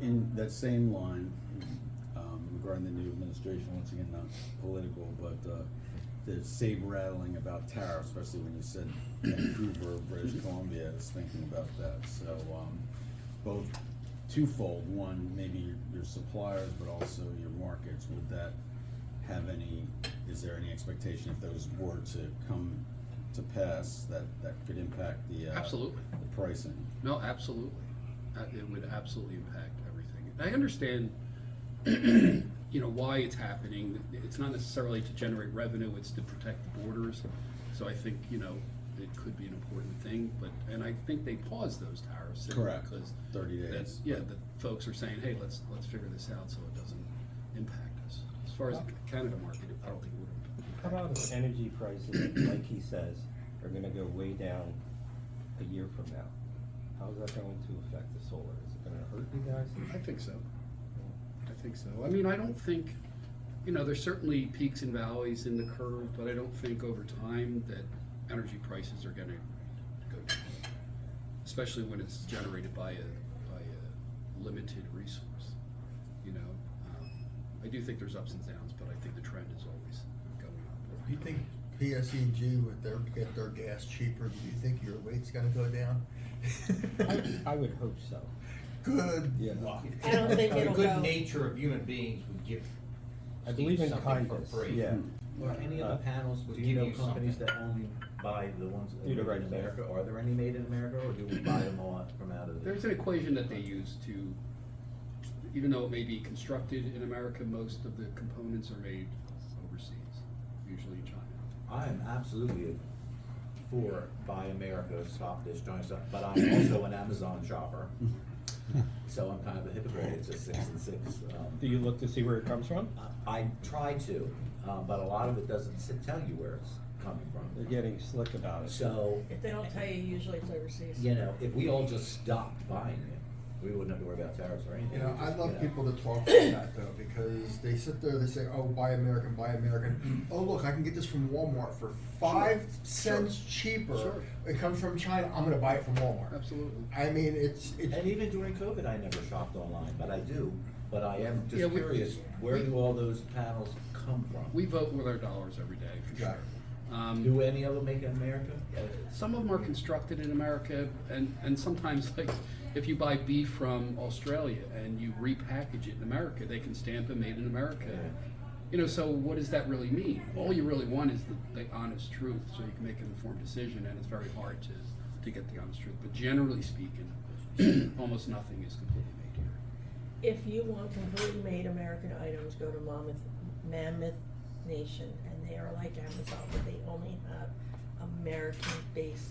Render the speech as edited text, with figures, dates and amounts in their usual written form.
in that same line, regarding the new administration, once again, not political, but the saber rattling about tariffs, especially when you said Vancouver, British Columbia, is thinking about that. So both twofold. One, maybe your suppliers, but also your markets. Would that have any, is there any expectation if those were to come to pass that could impact the Absolutely. the pricing? No, absolutely. It would absolutely impact everything. I understand, why it's happening. It's not necessarily to generate revenue, it's to protect the borders. So I think, it could be an important thing, and I think they paused those tariffs. Correct. Because 30 days. the folks are saying, hey, let's figure this out so it doesn't impact us. As far as the Canada market, I don't think it would. How about if energy prices, like he says, are gonna go way down a year from now? How is that going to affect the solar? Is it gonna hurt you guys? I think so. I think so. I mean, I don't think, there's certainly peaks and valleys in the curve, but I don't think over time that energy prices are gonna go down, especially when it's generated by a limited resource. I do think there's ups and downs, but I think the trend is always going up. Do you think PSEG would get their gas cheaper? Do you think your rate's gonna go down? I would hope so. Good Yeah. luck. I don't think The it'll good go. nature of human beings would give I believe in something kindness, for free. yeah. Are any of the panels, Would do you give know you companies something. that only buy the ones that Do the are right made in thing. America? Are there any made in America, or do we buy them all from out of the? There's an equation that they use to, even though it may be constructed in America, most of the components are made overseas, usually in China. I am absolutely for Buy America, stop this joint stuff, but I'm also an Amazon shopper. So I'm kind of a hypocrite, it's just 6 and 6. Do you look to see where it comes from? I try to, but a lot of it doesn't tell you where it's coming They're from. getting slick about it. So, If they don't tell you, usually it's overseas. if we all just stopped buying it, we wouldn't have to worry about tariffs or anything. I Just, love people to talk like that though, because they sit there, they say, oh, buy American, buy American. Oh, look, I can get this from Walmart for 5 cents cheaper. Sure. It comes from China, I'm gonna buy it from Walmart. Absolutely. I mean, it's. And even during COVID, I never shopped online, but I do. But I am just Yeah, we- curious, where do all those panels come from? We vote with our dollars every day, for sure. Exactly. Do any of them make in America? Some of them are constructed in America, and sometimes, like, if you buy beef from Australia and you repackage it in America, they can stamp it made in America. So what does that really mean? All you really want is the honest truth, so you can make an informed decision, and it's very hard to get the honest truth. But generally speaking, almost nothing is completely made here. If you want completely made American items, go to Mammoth Nation, and they are like Amazon, but they only have American-based